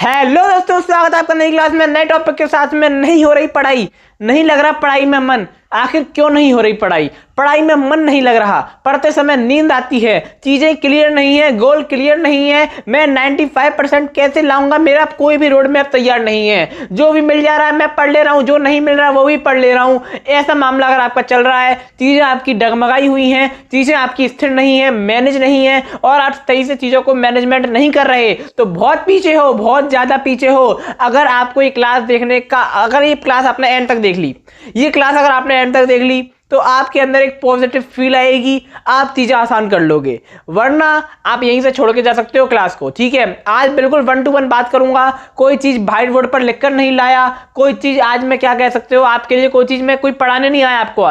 Hello दोस्तों, स्वागत है आपका नई क्लास में नए टॉपिक के साथ में। नहीं हो रही पढ़ाई, नहीं लग रहा पढ़ाई में मन। आखिर क्यों नहीं हो रही पढ़ाई? पढ़ाई में मन नहीं लग रहा, पढ़ते समय नींद आती है, चीजें क्लियर नहीं है, गोल क्लियर नहीं है, मैं 95% कैसे लाऊंगा, मेरा कोई भी रोड मैप तैयार नहीं है, जो भी मिल जा रहा है मैं पढ़ ले रहा हूं, जो नहीं मिल रहा वो भी पढ़ ले रहा हूं। ऐसा मामला अगर आपका चल रहा है, चीजें आपकी डगमगाई हुई हैं, चीजें आपकी स्थिर नहीं है, मैनेज नहीं है और आप सही से चीजों को मैनेजमेंट नहीं कर रहे, तो बहुत पीछे हो, बहुत ज्यादा पीछे हो। अगर आपको ये क्लास देखने का, अगर ये क्लास आपने एंड तक देख ली, ये क्लास अगर आपने एंड तक देख ली तो आपके अंदर एक पॉजिटिव फील आएगी, आप चीजें आसान कर लोगे, वरना आप यहीं से छोड़ के जा सकते हो क्लास को। ठीक है, आज बिल्कुल 1 to 1 बात करूंगा, कोई चीज व्हाइट बोर्ड पर लिखकर नहीं लाया, कोई चीज आज मैं क्या कह सकते हो आपके लिए, कोई चीज मैं कोई पढ़ाने नहीं आया आपको।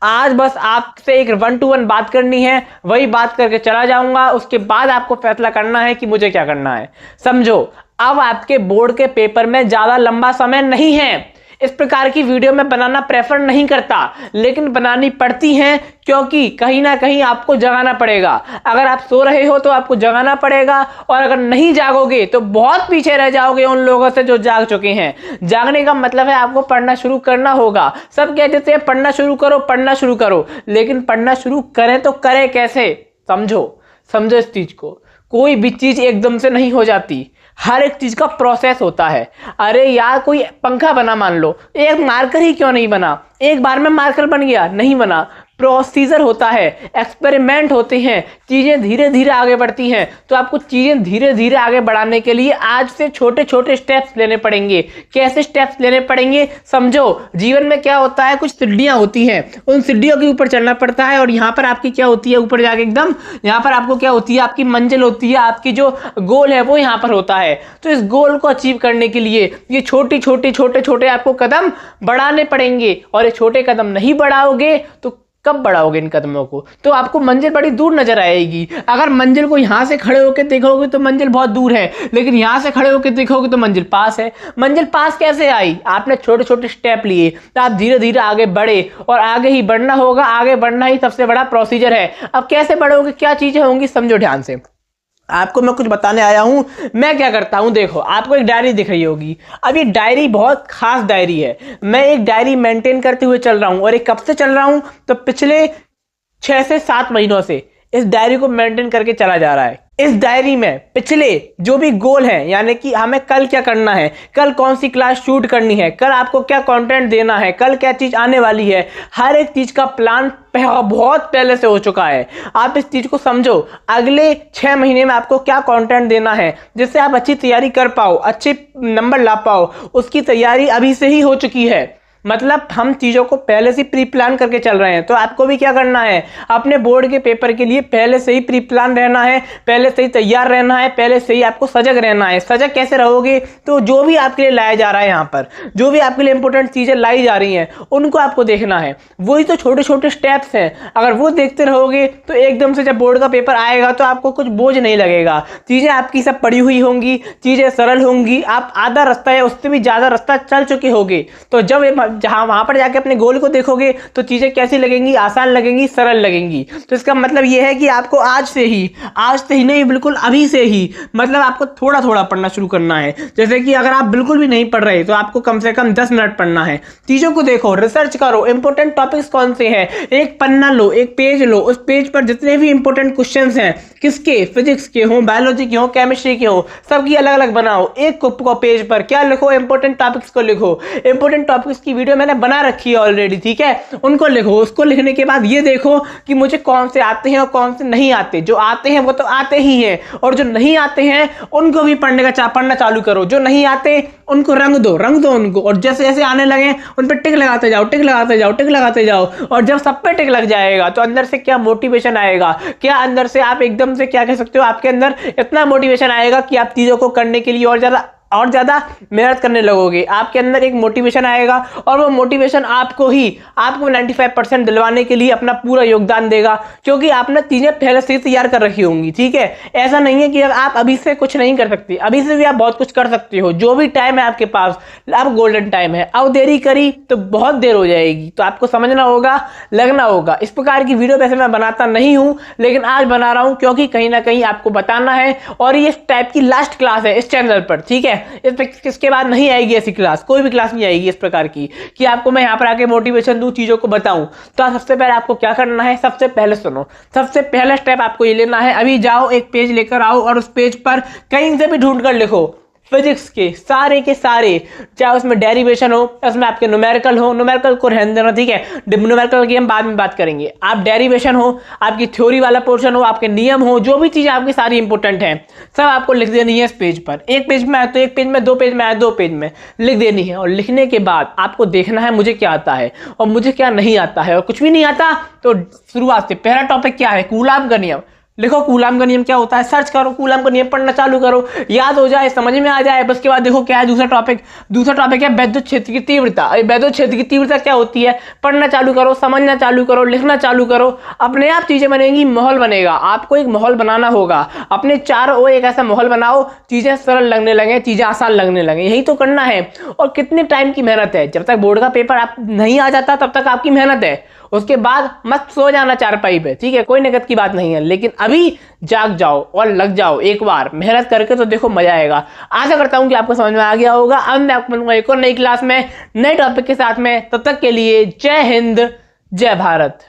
आज बस आपसे एक 1 to 1 बात करनी है, वही बात करके चला जाऊंगा, उसके बाद आपको फैसला करना है कि मुझे क्या करना है। समझो, अब आपके बोर्ड के पेपर में ज्यादा लंबा समय नहीं है। इस प्रकार की वीडियो में बनाना प्रेफर नहीं करता, लेकिन बनानी पड़ती हैं क्योंकि कहीं ना कहीं आपको जगाना पड़ेगा। अगर आप सो रहे हो तो आपको जगाना पड़ेगा, और अगर नहीं जागोगे तो बहुत पीछे रह जाओगे उन लोगों से जो जाग चुके हैं। जागने का मतलब है आपको पढ़ना शुरू करना होगा। सब कहते हैं पढ़ना शुरू करो, पढ़ना शुरू करो, लेकिन पढ़ना शुरू करें तो करें कैसे? समझो इस चीज को। कोई भी चीज एकदम से नहीं हो जाती, हर एक चीज का प्रोसेस होता है। अरे यार, कोई पंखा बना, मान लो, एक मार्कर ही क्यों नहीं बना? एक बार में मार्कर बन गया? नहीं बना। प्रोसीजर होता है, एक्सपेरिमेंट होते हैं, चीजें धीरे धीरे आगे बढ़ती हैं। तो आपको चीजें धीरे धीरे आगे बढ़ाने के लिए आज से छोटे छोटे स्टेप्स लेने पड़ेंगे। कैसे स्टेप्स लेने पड़ेंगे? समझो, जीवन में क्या होता है, कुछ सीढ़ियां होती हैं, उन सीढ़ियों के ऊपर चलना पड़ता है, और यहाँ पर आपकी क्या होती है, ऊपर जाके एकदम यहाँ पर आपको क्या होती है, आपकी मंजिल होती है, आपकी जो गोल है वो यहाँ पर होता है। तो इस गोल को अचीव करने के लिए ये छोटे छोटे आपको कदम बढ़ाने पड़ेंगे, और ये छोटे कदम नहीं बढ़ाओगे तो कब बढ़ाओगे इन कदमों को? तो आपको मंजिल बड़ी दूर नजर आएगी। अगर मंजिल को यहां से खड़े होकर देखोगे तो मंजिल बहुत दूर है, लेकिन यहां से खड़े होकर देखोगे तो मंजिल पास है। मंजिल पास कैसे आई? आपने छोटे छोटे स्टेप लिए, तो आप धीरे धीरे आगे बढ़े, और आगे ही बढ़ना होगा। आगे बढ़ना ही सबसे बड़ा प्रोसीजर है। अब कैसे बढ़ोगे, क्या चीजें होंगी, समझो ध्यान से। आपको मैं कुछ बताने आया हूं। मैं क्या करता हूं, देखो, आपको एक डायरी दिख रही होगी। अब ये डायरी बहुत खास डायरी है। मैं एक डायरी मेंटेन करते हुए चल रहा हूं, और एक कब से चल रहा हूं, तो पिछले 6 से 7 महीनों से इस डायरी को मेंटेन करके चला जा रहा है। इस डायरी में पिछले जो भी गोल है, यानी कि हमें कल क्या करना है, कल कौन सी क्लास शूट करनी है, कल आपको क्या कंटेंट देना है, कल क्या चीज आने वाली है, हर एक चीज का प्लान बहुत पहले से हो चुका है। आप इस चीज को समझो, अगले 6 महीने में आपको क्या कंटेंट देना है जिससे आप अच्छी तैयारी कर पाओ, अच्छे नंबर ला पाओ, उसकी तैयारी अभी से ही हो चुकी है। मतलब हम चीजों को पहले से प्री प्लान करके चल रहे हैं। तो आपको भी क्या करना है, अपने बोर्ड के पेपर के लिए पहले से ही प्री प्लान रहना है, पहले से ही तैयार रहना है, पहले से ही आपको सजग रहना है। सजग कैसे रहोगे? तो जो भी आपके लिए लाया जा रहा है, यहाँ पर जो भी आपके लिए इंपॉर्टेंट चीजें लाई जा रही हैं, उनको आपको देखना है। वही तो छोटे छोटे स्टेप्स हैं। अगर वो देखते रहोगे तो एकदम से जब बोर्ड का पेपर आएगा तो आपको कुछ बोझ नहीं लगेगा। चीजें आपकी सब पड़ी हुई होंगी, चीजें सरल होंगी, आप आधा रास्ता या उससे भी ज्यादा रास्ता चल चुके होंगे। तो जब जहां वहां पर जाके अपने गोल को देखोगे तो चीजें कैसी लगेंगी, आसान लगेंगी, सरल लगेंगी। तो इसका मतलब यह है कि आपको आज से ही नहीं, बिल्कुल अभी से ही, मतलब आपको थोड़ा थोड़ा पढ़ना शुरू करना है। जैसे कि अगर आप बिल्कुल भी नहीं पढ़ रहे तो आपको कम से कम 10 मिनट पढ़ना है। चीजों को देखो, रिसर्च करो, इंपॉर्टेंट टॉपिक्स कौन से हैं, एक पन्ना लो, एक पेज लो, उस पेज पर जितने भी इंपॉर्टेंट क्वेश्चंस हैं, किसके, फिजिक्स के हो, बायोलॉजी के हो, केमिस्ट्री के हो, सबकी अलग अलग बनाओ। एक पेज पर क्या लिखो, इंपॉर्टेंट टॉपिक्स को लिखो। इंपॉर्टेंट टॉपिक्स की वीडियो मैंने बना रखी है ऑलरेडी, ठीक है, उनको लिखो। उसको लिखने के बाद ये देखो कि मुझे कौन से आते हैं और कौन से नहीं आते। जो आते हैं वो तो आते ही हैं, और जो नहीं आते हैं उनको भी पढ़ना चालू करो। जो नहीं आते उनको रंग दो उनको, और जैसे जैसे आने लगे उन पर टिक लगाते जाओ। और जब सब पे टिक लग जाएगा तो अंदर से क्या मोटिवेशन आएगा, क्या अंदर से आप एकदम से क्या कह सकते हो, आपके अंदर इतना मोटिवेशन आएगा कि आप चीजों को करने के लिए और ज्यादा मेहनत करने लगोगे। आपके अंदर एक मोटिवेशन आएगा, और वो मोटिवेशन आपको 95% दिलवाने के लिए अपना पूरा योगदान देगा, क्योंकि आपने चीजें पहले से तैयार कर रखी होंगी। ठीक है, ऐसा नहीं है कि आप अभी से कुछ नहीं कर सकते, अभी से भी आप बहुत कुछ कर सकते हो। जो भी टाइम है आपके पास, अब गोल्डन टाइम है। अब देरी करी तो बहुत देर हो जाएगी। तो आपको समझना होगा, लगना होगा। इस प्रकार की वीडियो वैसे मैं बनाता नहीं हूं, लेकिन आज बना रहा हूं क्योंकि कहीं ना कहीं आपको बताना है, और ये इस टाइप की लास्ट क्लास है इस चैनल पर। ठीक है, इसके बाद नहीं आएगी ऐसी क्लास, कोई भी क्लास नहीं आएगी इस प्रकार की कि आपको मैं यहाँ पर आके मोटिवेशन दूँ, चीज़ों को बताऊँ। तो सबसे पहले आपको क्या करना है, सबसे पहले सुनो, सबसे पहला स्टेप आपको ये लेना है, अभी जाओ एक पेज लेकर आओ और उस पेज पर कहीं से भी ढूंढ कर लिखो फिजिक्स के सारे, चाहे उसमें डेरिवेशन हो, उसमें आपके न्यूमेरिकल हो, न्यूमेरिकल को रहने देना, ठीक है, न्यूमेरिकल की हम बाद में बात करेंगे। आप डेरिवेशन हो, आपकी थ्योरी वाला पोर्शन हो, आपके नियम हो, जो भी चीज़ आपकी सारी इंपॉर्टेंट है, सब आपको लिख देनी है इस पेज पर। एक पेज में आए तो एक पेज में, दो पेज में आए दो पेज में लिख देनी है। और लिखने के बाद आपको देखना है मुझे क्या आता है और मुझे क्या नहीं आता है, और कुछ भी नहीं आता तो शुरुआत से पहला टॉपिक क्या है, कूलाम का नियम। लिखो कूलाम का नियम क्या होता है, सर्च करो, कूलाम का नियम पढ़ना चालू करो, याद हो जाए, समझ में आ जाए। बस के बाद देखो क्या है दूसरा टॉपिक है विद्युत क्षेत्र की तीव्रता। विद्युत क्षेत्र की तीव्रता क्या होती है, पढ़ना चालू करो, समझना चालू करो, लिखना चालू करो, अपने आप चीजें बनेंगी, माहौल बनेगा। आपको एक माहौल बनाना होगा, अपने चारों ओर एक ऐसा माहौल बनाओ, चीजें सरल लगने लगे, चीजें आसान लगने लगे, यही तो करना है। और कितने टाइम की मेहनत है, जब तक बोर्ड का पेपर आप नहीं आ जाता तब तक आपकी मेहनत है, उसके बाद मत सो जाना चारपाई पे, ठीक है, कोई नगद की बात नहीं है। लेकिन अभी जाग जाओ और लग जाओ, एक बार मेहनत करके तो देखो मजा आएगा। आशा करता हूं कि आपको समझ में आ गया होगा। अब मैं आपको मिलूंगा एक और नई क्लास में नए टॉपिक के साथ में, तब तक के लिए जय हिंद, जय भारत।